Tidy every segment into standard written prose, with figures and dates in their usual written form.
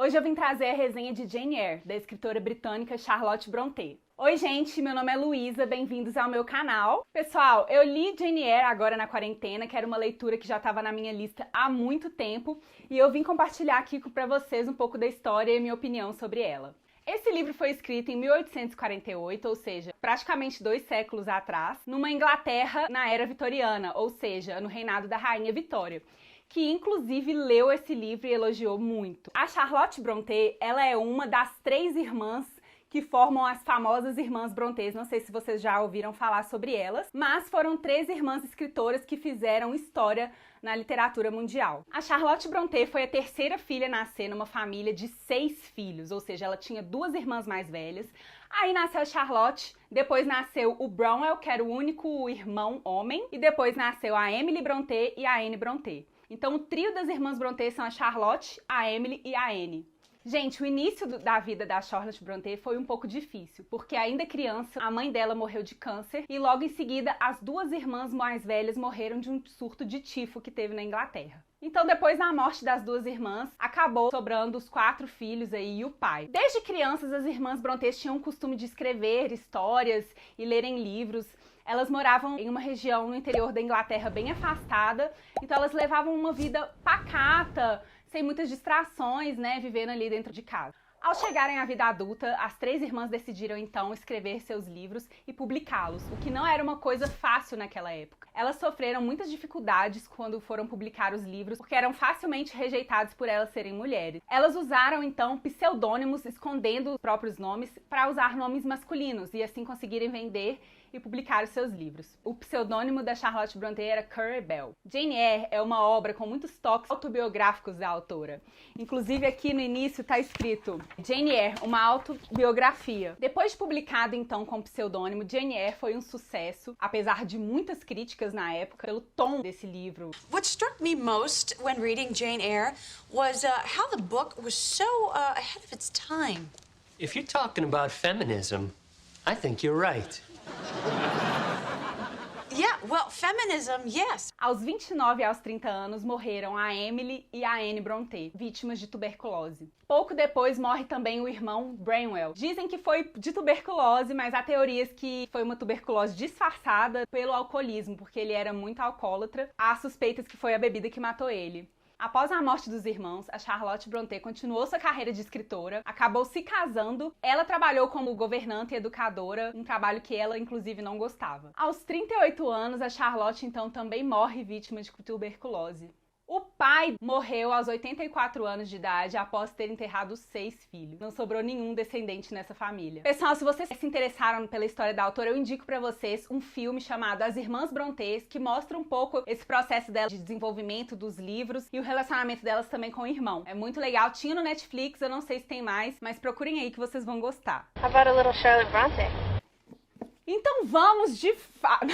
Hoje eu vim trazer a resenha de Jane Eyre, da escritora britânica Charlotte Brontë. Oi gente, meu nome é Luísa, bem-vindos ao meu canal. Pessoal, eu li Jane Eyre agora na quarentena, que era uma leitura que já estava na minha lista há muito tempo, e eu vim compartilhar aqui para vocês um pouco da história e minha opinião sobre ela. Esse livro foi escrito em 1848, ou seja, praticamente 2 séculos atrás, numa Inglaterra na era vitoriana, ou seja, no reinado da Rainha Vitória, que inclusive leu esse livro e elogiou muito. A Charlotte Brontë, ela é uma das 3 irmãs que formam as famosas Irmãs Brontës. Não sei se vocês já ouviram falar sobre elas, mas foram 3 irmãs escritoras que fizeram história na literatura mundial. A Charlotte Brontë foi a 3ª filha a nascer numa família de 6 filhos, ou seja, ela tinha 2 irmãs mais velhas. Aí nasceu a Charlotte, depois nasceu o Branwell, que era o único irmão homem, e depois nasceu a Emily Brontë e a Anne Brontë. Então o trio das Irmãs Brontë são a Charlotte, a Emily e a Anne. Gente, o início da vida da Charlotte Brontë foi um pouco difícil, porque ainda criança, a mãe dela morreu de câncer e logo em seguida as 2 irmãs mais velhas morreram de um surto de tifo que teve na Inglaterra. Então depois da morte das 2 irmãs, acabou sobrando os 4 filhos aí e o pai. Desde crianças as Irmãs Brontë tinham o costume de escrever histórias e lerem livros. Elas moravam em uma região no interior da Inglaterra bem afastada, então elas levavam uma vida pacata, sem muitas distrações, né, vivendo ali dentro de casa. Ao chegarem à vida adulta, as 3 irmãs decidiram então escrever seus livros e publicá-los, o que não era uma coisa fácil naquela época. Elas sofreram muitas dificuldades quando foram publicar os livros, porque eram facilmente rejeitados por elas serem mulheres. Elas usaram então pseudônimos, escondendo os próprios nomes, para usar nomes masculinos e assim conseguirem vender e publicar os seus livros. O pseudônimo da Charlotte Brontë era Currer Bell. Jane Eyre é uma obra com muitos toques autobiográficos da autora. Inclusive aqui no início está escrito Jane Eyre, uma autobiografia. Depois de publicado então com pseudônimo, Jane Eyre foi um sucesso, apesar de muitas críticas na época pelo tom desse livro. What struck me most when reading Jane Eyre was how the book was so ahead of its time. If you're talking about feminism, I think you're right. Yeah, well, feminism, yes. Aos 29 e aos 30 anos morreram a Emily e a Anne Brontë, vítimas de tuberculose. Pouco depois morre também o irmão Branwell. Dizem que foi de tuberculose, mas há teorias que foi uma tuberculose disfarçada pelo alcoolismo, porque ele era muito alcoólatra. Há suspeitas que foi a bebida que matou ele. Após a morte dos irmãos, a Charlotte Brontë continuou sua carreira de escritora, acabou se casando, ela trabalhou como governanta e educadora, um trabalho que ela, inclusive, não gostava. Aos 38 anos, a Charlotte, então, também morre vítima de tuberculose. O pai morreu aos 84 anos de idade após ter enterrado 6 filhos. Não sobrou nenhum descendente nessa família. Pessoal, se vocês se interessaram pela história da autora, eu indico pra vocês um filme chamado As Irmãs Brontës, que mostra um pouco esse processo dela de desenvolvimento dos livros e o relacionamento delas também com o irmão. É muito legal, tinha no Netflix, eu não sei se tem mais, mas procurem aí que vocês vão gostar. How about a little Charlotte Brontë? Então vamos de fato...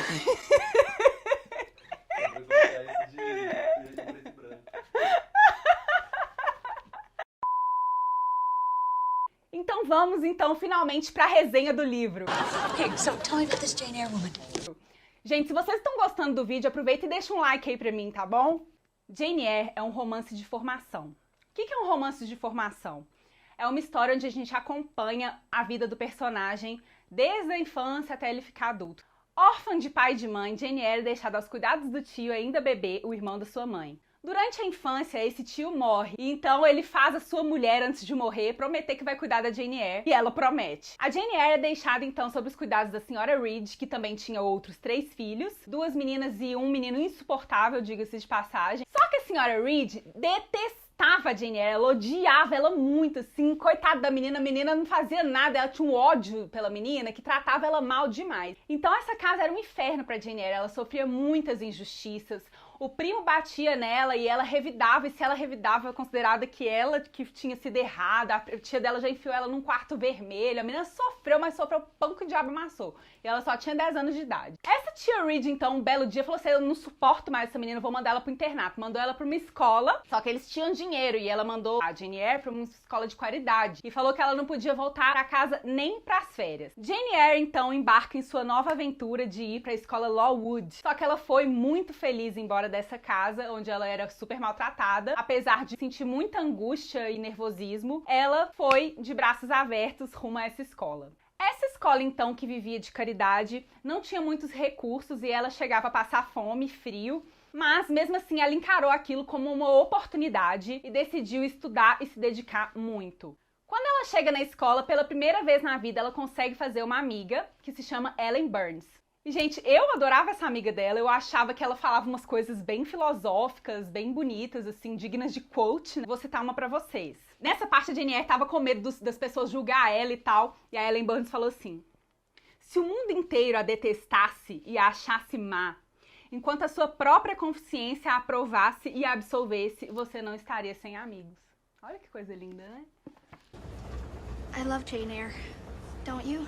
Então vamos, finalmente para a resenha do livro. Okay, so tell me about this Jane Eyre woman. Gente, se vocês estão gostando do vídeo, aproveita e deixa um like aí pra mim, tá bom? Jane Eyre é um romance de formação. O que é um romance de formação? É uma história onde a gente acompanha a vida do personagem desde a infância até ele ficar adulto. Órfã de pai e de mãe, Jane Eyre é deixada aos cuidados do tio ainda bebê, o irmão da sua mãe. Durante a infância, esse tio morre, e então ele faz a sua mulher, antes de morrer, prometer que vai cuidar da Jane Eyre, e ela promete. A Jane Eyre é deixada então sob os cuidados da senhora Reed, que também tinha outros 3 filhos, 2 meninas e um menino insuportável, diga-se de passagem. Só que a senhora Reed detestava a Jane Eyre, ela odiava ela muito, assim, coitada da menina, a menina não fazia nada, ela tinha um ódio pela menina, que tratava ela mal demais. Então essa casa era um inferno pra Jane Eyre, ela sofria muitas injustiças, o primo batia nela e ela revidava, e se ela revidava, era considerada que ela que tinha sido errada, a tia dela já enfiou ela num quarto vermelho, a menina sofreu, mas sofreu o pão que o diabo amassou, e ela só tinha 10 anos de idade. Essa tia Reed, então, um belo dia, falou assim, eu não suporto mais essa menina, vou mandar ela pro internato, mandou ela pra uma escola, só que eles tinham dinheiro, e ela mandou a Jane Eyre pra uma escola de caridade, e falou que ela não podia voltar pra casa nem pras férias. Jane Eyre, então, embarca em sua nova aventura de ir pra escola Lowood, só que ela foi muito feliz embora dessa casa, onde ela era super maltratada. Apesar de sentir muita angústia e nervosismo, ela foi de braços abertos rumo a essa escola. Essa escola, então, que vivia de caridade, não tinha muitos recursos e ela chegava a passar fome, frio, mas mesmo assim ela encarou aquilo como uma oportunidade e decidiu estudar e se dedicar muito. Quando ela chega na escola, pela primeira vez na vida, ela consegue fazer uma amiga que se chama Ellen Burns. E, gente, eu adorava essa amiga dela, eu achava que ela falava umas coisas bem filosóficas, bem bonitas, assim, dignas de quote, né? Vou citar uma pra vocês. Nessa parte, a Jane Eyre tava com medo das pessoas julgar ela e tal, e a Ellen Burns falou assim: se o mundo inteiro a detestasse e a achasse má, enquanto a sua própria consciência a aprovasse e a absolvesse, você não estaria sem amigos. Olha que coisa linda, né? I love Jane Eyre, don't you?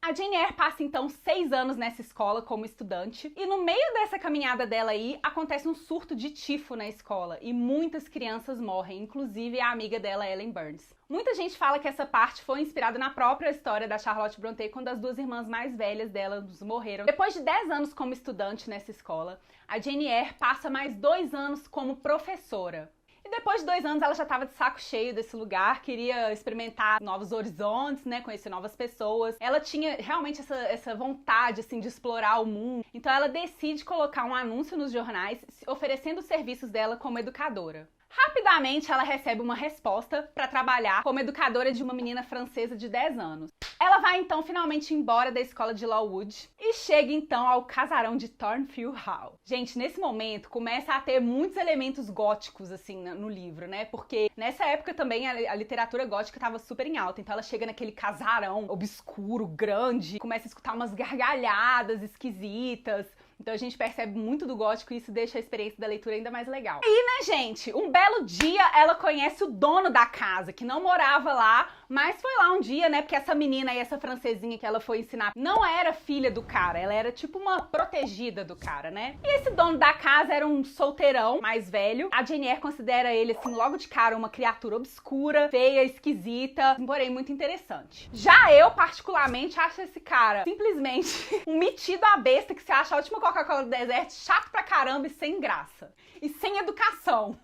A Jane Eyre passa então 6 anos nessa escola como estudante e no meio dessa caminhada dela aí acontece um surto de tifo na escola e muitas crianças morrem, inclusive a amiga dela, Ellen Burns. Muita gente fala que essa parte foi inspirada na própria história da Charlotte Brontë, quando as duas irmãs mais velhas dela morreram. Depois de 10 anos como estudante nessa escola, a Jane Eyre passa mais 2 anos como professora. E depois de 2 anos ela já estava de saco cheio desse lugar, queria experimentar novos horizontes, né, conhecer novas pessoas. Ela tinha realmente essa vontade, assim, de explorar o mundo. Então ela decide colocar um anúncio nos jornais oferecendo os serviços dela como educadora. Rapidamente ela recebe uma resposta para trabalhar como educadora de uma menina francesa de 10 anos. Ela vai então finalmente embora da escola de Lowood e chega então ao casarão de Thornfield Hall. Gente, nesse momento começa a ter muitos elementos góticos assim no livro, né? Porque nessa época também a literatura gótica estava super em alta. Então ela chega naquele casarão obscuro, grande, começa a escutar umas gargalhadas esquisitas. Então a gente percebe muito do gótico e isso deixa a experiência da leitura ainda mais legal. E, né, gente, um belo dia ela conhece o dono da casa, que não morava lá, mas foi lá um dia, né, porque essa menina aí, essa francesinha que ela foi ensinar, não era filha do cara, ela era tipo uma protegida do cara, né? E esse dono da casa era um solteirão mais velho. A Jane Eyre considera ele, assim, logo de cara, uma criatura obscura, feia, esquisita, porém muito interessante. Já eu, particularmente, acho esse cara simplesmente um metido à besta que se acha a última Coca-Cola do deserto, chato pra caramba e sem graça. E sem educação.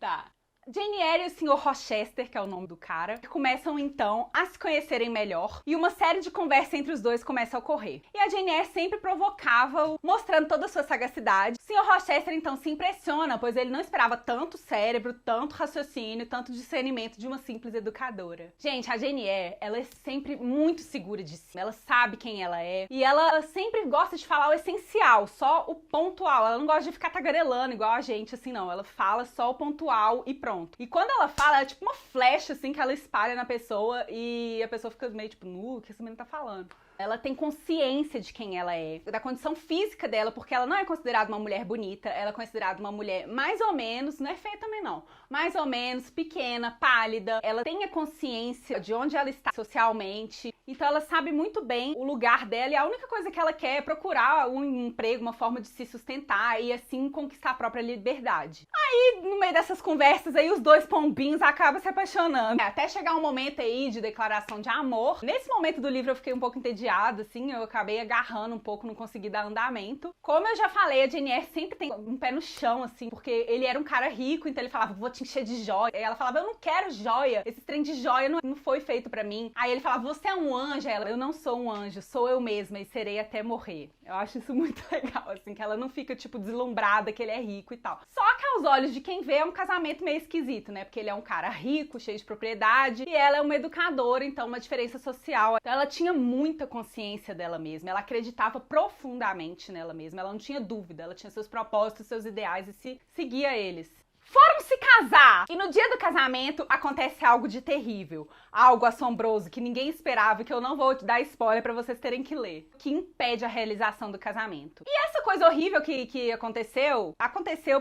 Tá. Jane Eyre e o Sr. Rochester, que é o nome do cara, começam então a se conhecerem melhor e uma série de conversas entre os dois começa a ocorrer. E a Jane Eyre sempre provocava-o, mostrando toda a sua sagacidade. O Sr. Rochester então se impressiona, pois ele não esperava tanto cérebro, tanto raciocínio, tanto discernimento de uma simples educadora. Gente, a Jane Eyre, ela é sempre muito segura de si, ela sabe quem ela é e ela sempre gosta de falar o essencial, só o pontual. Ela não gosta de ficar tagarelando igual a gente, assim, não. Ela fala só o pontual e pronto. E quando ela fala, é tipo uma flecha, assim, que ela espalha na pessoa e a pessoa fica meio tipo, o que essa menina tá falando? Ela tem consciência de quem ela é, da condição física dela, porque ela não é considerada uma mulher bonita, ela é considerada uma mulher mais ou menos, não é feia também não, mais ou menos pequena, pálida. Ela tem a consciência de onde ela está socialmente, então ela sabe muito bem o lugar dela e a única coisa que ela quer é procurar um emprego, uma forma de se sustentar e assim conquistar a própria liberdade. Aí, no meio dessas conversas aí, os dois pombinhos acabam se apaixonando. Até chegar um momento aí de declaração de amor. Nesse momento do livro eu fiquei um pouco entediada, assim, eu acabei agarrando um pouco, não consegui dar andamento. Como eu já falei, a Jane Eyre sempre tem um pé no chão, assim, porque ele era um cara rico, então ele falava, vou te encher de joia. E ela falava, eu não quero joia, esse trem de joia não foi feito pra mim. Aí ele falava, você é um anjo. Ela, eu não sou um anjo, sou eu mesma e serei até morrer. Eu acho isso muito legal, assim, que ela não fica, tipo, deslumbrada que ele é rico e tal. Só que aos olhos de quem vê é um casamento meio esquisito, né? Porque ele é um cara rico, cheio de propriedade, e ela é uma educadora, então uma diferença social. Então ela tinha muita consciência dela mesma, ela acreditava profundamente nela mesma, ela não tinha dúvida, ela tinha seus propósitos, seus ideais e seguia eles. Foram se casar! E no dia do casamento acontece algo de terrível, algo assombroso que ninguém esperava e que eu não vou te dar spoiler pra vocês terem que ler, que impede a realização do casamento. E essa coisa horrível que aconteceu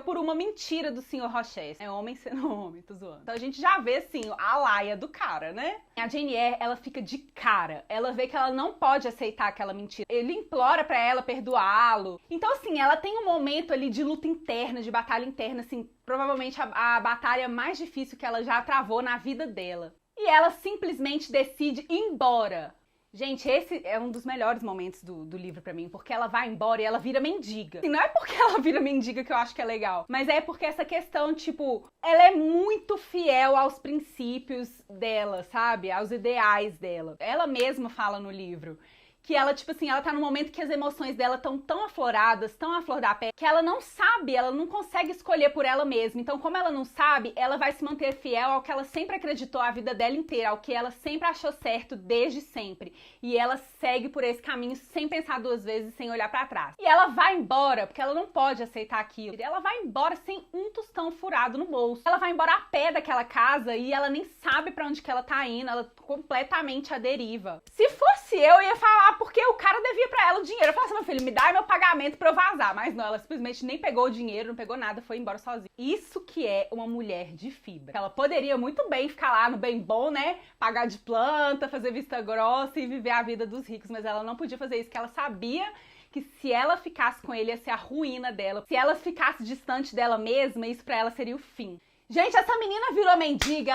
por uma mentira do Sr. Rochester. É homem sendo homem, tô zoando. Então a gente já vê, assim, a laia do cara, né? A Jane Eyre, ela fica de cara. Ela vê que ela não pode aceitar aquela mentira. Ele implora pra ela perdoá-lo. Então, assim, ela tem um momento ali de luta interna, de batalha interna, assim, provavelmente a batalha mais difícil que ela já travou na vida dela. E ela simplesmente decide ir embora. Gente, esse é um dos melhores momentos do livro pra mim, porque ela vai embora e ela vira mendiga. Assim, não é porque ela vira mendiga que eu acho que é legal, mas é porque essa questão, tipo, ela é muito fiel aos princípios dela, sabe? Aos ideais dela. Ela mesma fala no livro que ela, tipo assim, ela tá num momento que as emoções dela estão tão afloradas, tão à flor da pele, que ela não sabe, ela não consegue escolher por ela mesma. Então, como ela não sabe, ela vai se manter fiel ao que ela sempre acreditou a vida dela inteira, ao que ela sempre achou certo desde sempre. E ela segue por esse caminho sem pensar duas vezes, sem olhar pra trás. E ela vai embora, porque ela não pode aceitar aquilo. Ela vai embora sem um tostão furado no bolso. Ela vai embora a pé daquela casa e ela nem sabe pra onde que ela tá indo, ela completamente à deriva. Se fosse eu ia falar porque o cara devia pra ela o dinheiro. Eu falei assim, meu filho, me dá meu pagamento pra eu vazar. Mas não, ela simplesmente nem pegou o dinheiro, não pegou nada, foi embora sozinha. Isso que é uma mulher de fibra. Ela poderia muito bem ficar lá no bem bom, né? Pagar de planta, fazer vista grossa e viver a vida dos ricos. Mas ela não podia fazer isso, porque ela sabia que se ela ficasse com ele ia ser a ruína dela. Se ela ficasse distante dela mesma, isso pra ela seria o fim. Gente, essa menina virou mendiga,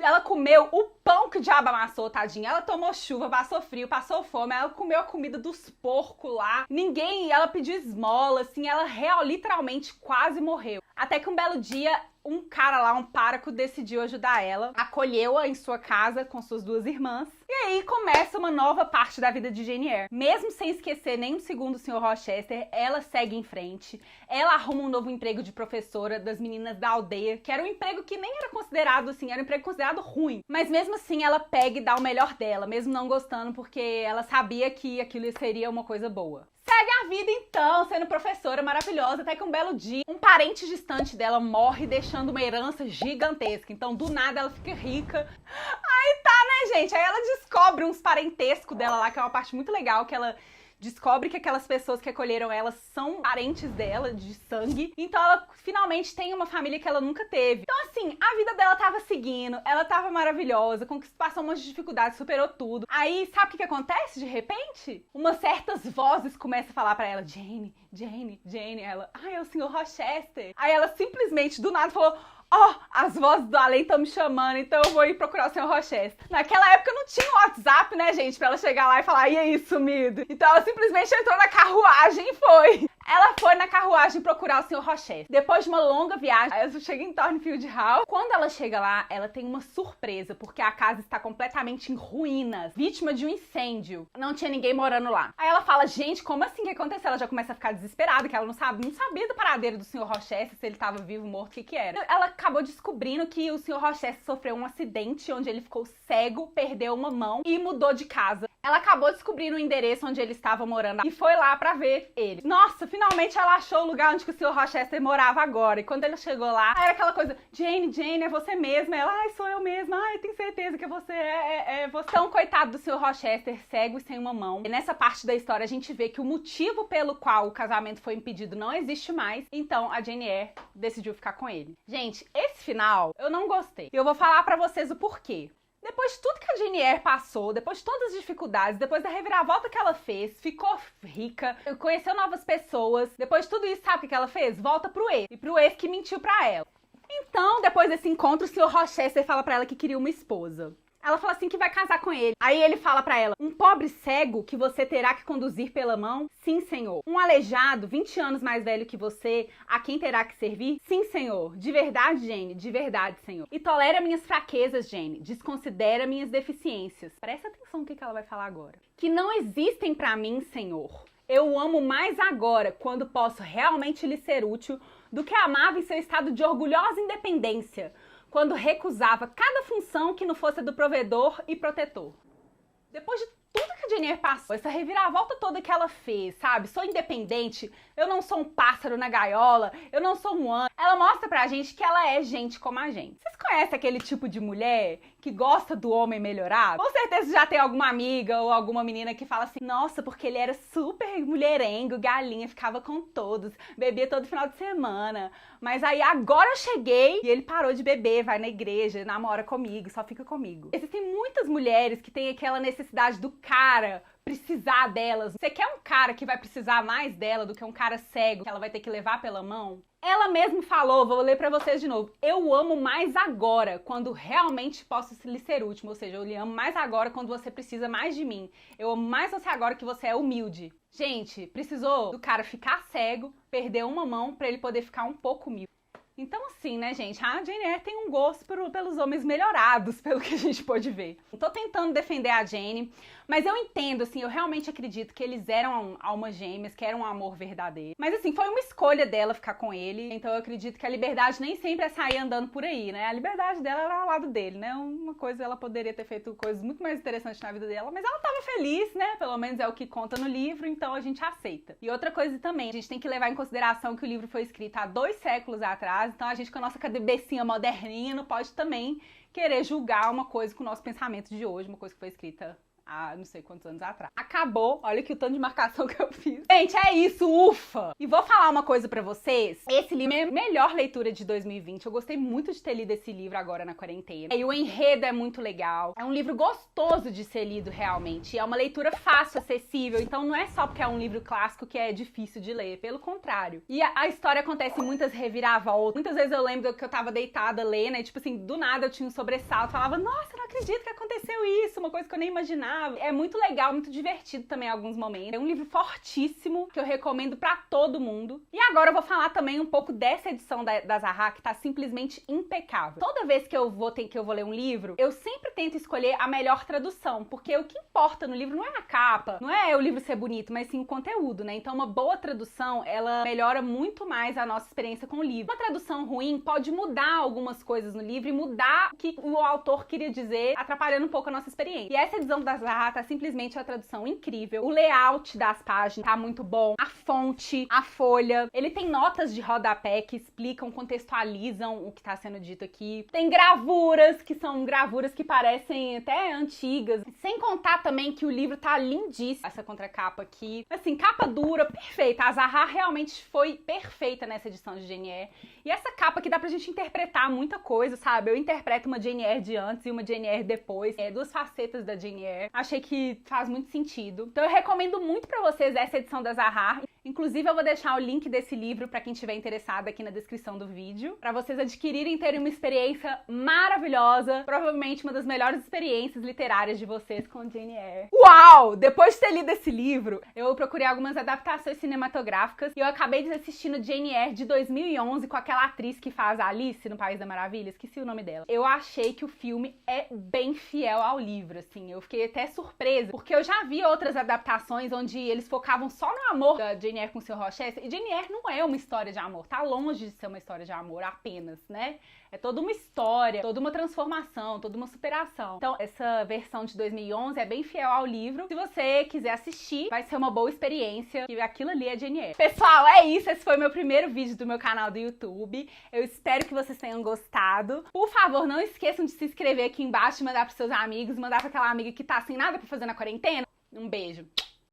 ela comeu o pão que o diabo amassou, tadinha. Ela tomou chuva, passou frio, passou fome, ela comeu a comida dos porcos lá. Ela pediu esmola, assim, ela literalmente quase morreu. Até que um belo dia, um cara lá, um pároco, decidiu ajudar ela, acolheu-a em sua casa com suas duas irmãs. E aí começa uma nova parte da vida de Jane Eyre. Mesmo sem esquecer nem um segundo o Sr. Rochester, ela segue em frente. Ela arruma um novo emprego de professora das meninas da aldeia, que era um emprego que nem era considerado assim, era um emprego considerado ruim. Mas mesmo assim ela pega e dá o melhor dela, mesmo não gostando, porque ela sabia que aquilo seria uma coisa boa. Segue a vida então, sendo professora maravilhosa, até que um belo dia, um parente distante dela morre, deixando uma herança gigantesca. Então, do nada, ela fica rica. Aí tá, né, gente? Aí ela descobre uns parentescos dela lá, que é uma parte muito legal, que ela descobre que aquelas pessoas que acolheram ela são parentes dela, de sangue. Então ela finalmente tem uma família que ela nunca teve. Então assim, a vida dela tava seguindo, ela tava maravilhosa, passou um monte de dificuldades, superou tudo. Aí, sabe o que acontece de repente? Umas certas vozes começam a falar pra ela, Jane, Jane, Jane. Ela, é o Sr. Rochester. Aí ela simplesmente, do nada, falou, as vozes do além estão me chamando, então eu vou ir procurar o Sr. Rochester. Naquela época não tinha WhatsApp, né, gente, pra ela chegar lá e falar, e aí, sumido? Então ela simplesmente entrou na carruagem e foi. Ela foi na carruagem procurar o Sr. Rochester. Depois de uma longa viagem, ela chega em Thornfield Hall. Quando ela chega lá, ela tem uma surpresa, porque a casa está completamente em ruínas, vítima de um incêndio. Não tinha ninguém morando lá. Aí ela fala, gente, como assim que aconteceu? Ela já começa a ficar desesperada, que ela não sabia do paradeiro do Sr. Rochester, se ele estava vivo, morto, o que era. Ela acabou descobrindo que o Sr. Rochester sofreu um acidente onde ele ficou cego, perdeu uma mão e mudou de casa. Ela acabou descobrindo o endereço onde ele estava morando e foi lá pra ver ele. Nossa, finalmente ela achou o lugar onde que o Sr. Rochester morava agora. E quando ele chegou lá, era aquela coisa, Jane, Jane, é você mesma? Ela, sou eu mesma. Eu tenho certeza que você é você. Então, coitado do Sr. Rochester, cego e sem uma mão. E nessa parte da história a gente vê que o motivo pelo qual o casamento foi impedido não existe mais. Então, a Jane Eyre decidiu ficar com ele. Gente, esse final eu não gostei. E eu vou falar pra vocês o porquê. Depois de tudo que a Jane Eyre passou, depois de todas as dificuldades, depois da reviravolta que ela fez, ficou rica, conheceu novas pessoas, depois de tudo isso, sabe o que ela fez? Volta pro ex, e pro ex que mentiu pra ela. Então, depois desse encontro, o Sr. Rochester fala pra ela que queria uma esposa. Ela fala assim que vai casar com ele. Aí ele fala pra ela, um pobre cego que você terá que conduzir pela mão? Sim, senhor. Um aleijado, 20 anos mais velho que você, a quem terá que servir? Sim, senhor. De verdade, Jane, de verdade, senhor. E tolera minhas fraquezas, Jane. Desconsidera minhas deficiências. Presta atenção no que ela vai falar agora. Que não existem pra mim, senhor. Eu o amo mais agora, quando posso realmente lhe ser útil, do que amava em seu estado de orgulhosa independência, quando recusava cada função que não fosse do provedor e protetor. Depois de tudo que a Jane Eyre passou, essa reviravolta toda que ela fez, sabe? Sou independente, eu não sou um pássaro na gaiola, eu não sou um anjo. Ela mostra pra gente que ela é gente como a gente. Vocês conhecem aquele tipo de mulher que gosta do homem melhorado? Com certeza já tem alguma amiga ou alguma menina que fala assim, nossa, porque ele era super mulherengo, galinha, ficava com todos, bebia todo final de semana. Mas aí agora eu cheguei e ele parou de beber, vai na igreja, namora comigo, só fica comigo. Existem muitas mulheres que têm aquela necessidade do cara precisar delas. Você quer um cara que vai precisar mais dela do que um cara cego que ela vai ter que levar pela mão? Ela mesma falou, vou ler pra vocês de novo, eu amo mais agora, quando realmente posso lhe ser útil, ou seja, eu lhe amo mais agora quando você precisa mais de mim. Eu amo mais você agora que você é humilde. Gente, precisou do cara ficar cego, perder uma mão pra ele poder ficar um pouco humilde. Então assim, né, gente, a Jane Eyre tem um gosto pelos homens melhorados, pelo que a gente pôde ver. Não tô tentando defender a Jane, mas eu entendo, assim, eu realmente acredito que eles eram almas gêmeas, que era um amor verdadeiro. Mas assim, foi uma escolha dela ficar com ele, então eu acredito que a liberdade nem sempre é sair andando por aí, né? A liberdade dela era ao lado dele, né? Uma coisa, ela poderia ter feito coisas muito mais interessantes na vida dela, mas ela tava feliz, né? Pelo menos é o que conta no livro, então a gente aceita. E outra coisa também, a gente tem que levar em consideração que o livro foi escrito há 2 séculos atrás, então a gente com a nossa cabecinha moderninha não pode também querer julgar uma coisa com o nosso pensamento de hoje, uma coisa que foi escrita há não sei quantos anos atrás. Acabou, olha aqui o tanto de marcação que eu fiz. Gente, é isso, ufa! E vou falar uma coisa pra vocês, esse livro é a melhor leitura de 2020, eu gostei muito de ter lido esse livro agora na quarentena. E o enredo é muito legal, é um livro gostoso de ser lido realmente, é uma leitura fácil, acessível, então não é só porque é um livro clássico que é difícil de ler, pelo contrário. E a história acontece em muitas reviravoltas, muitas vezes eu lembro que eu tava deitada lendo e tipo assim, do nada eu tinha um sobressalto, falava, nossa, eu não acredito que aconteceu isso, uma coisa que eu nem imaginava. É muito legal, muito divertido também em alguns momentos. É um livro fortíssimo, que eu recomendo pra todo mundo. E agora eu vou falar também um pouco dessa edição da Zaha, que tá simplesmente impecável. Toda vez que eu vou ler um livro, eu sempre tento escolher a melhor tradução, porque o que importa no livro não é a capa, não é o livro ser bonito, mas sim o conteúdo, né? Então uma boa tradução, ela melhora muito mais a nossa experiência com o livro. Uma tradução ruim pode mudar algumas coisas no livro e mudar o que o autor queria dizer, atrapalhando um pouco a nossa experiência. E essa edição da Zaha tá simplesmente uma tradução incrível. O layout das páginas tá muito bom. A fonte, a folha. Ele tem notas de rodapé que explicam, contextualizam o que tá sendo dito aqui. Tem gravuras, que são gravuras que parecem até antigas. Sem contar também que o livro tá lindíssimo. Essa contracapa aqui. Assim, capa dura, perfeita. A Zaha realmente foi perfeita nessa edição de Jane Eyre. E essa capa aqui dá pra gente interpretar muita coisa, sabe? Eu interpreto uma Jane Eyre de antes e uma Jane Eyre depois. Duas facetas da Jane Eyre. Achei que faz muito sentido. Então eu recomendo muito pra vocês essa edição da Zaha. Inclusive eu vou deixar o link desse livro pra quem estiver interessado aqui na descrição do vídeo, pra vocês adquirirem e terem uma experiência maravilhosa, provavelmente uma das melhores experiências literárias de vocês com Jane Eyre. Uau! Depois de ter lido esse livro, eu procurei algumas adaptações cinematográficas e eu acabei assistindo Jane Eyre de 2011 com aquela atriz que faz a Alice no País da Maravilha, esqueci o nome dela. Eu achei que o filme é bem fiel ao livro, assim, eu fiquei até surpresa, porque eu já vi outras adaptações onde eles focavam só no amor da Jane Eyre com o Sr. Rochester, e Jane Eyre não é uma história de amor, tá longe de ser uma história de amor apenas, né? É toda uma história, toda uma transformação, toda uma superação. Então, essa versão de 2011 é bem fiel ao livro. Se você quiser assistir, vai ser uma boa experiência, e aquilo ali é Jane Eyre. Pessoal, é isso, esse foi o meu primeiro vídeo do meu canal do YouTube. Eu espero que vocês tenham gostado. Por favor, não esqueçam de se inscrever aqui embaixo, mandar pros seus amigos, mandar pra aquela amiga que tá sem nada pra fazer na quarentena. Um beijo!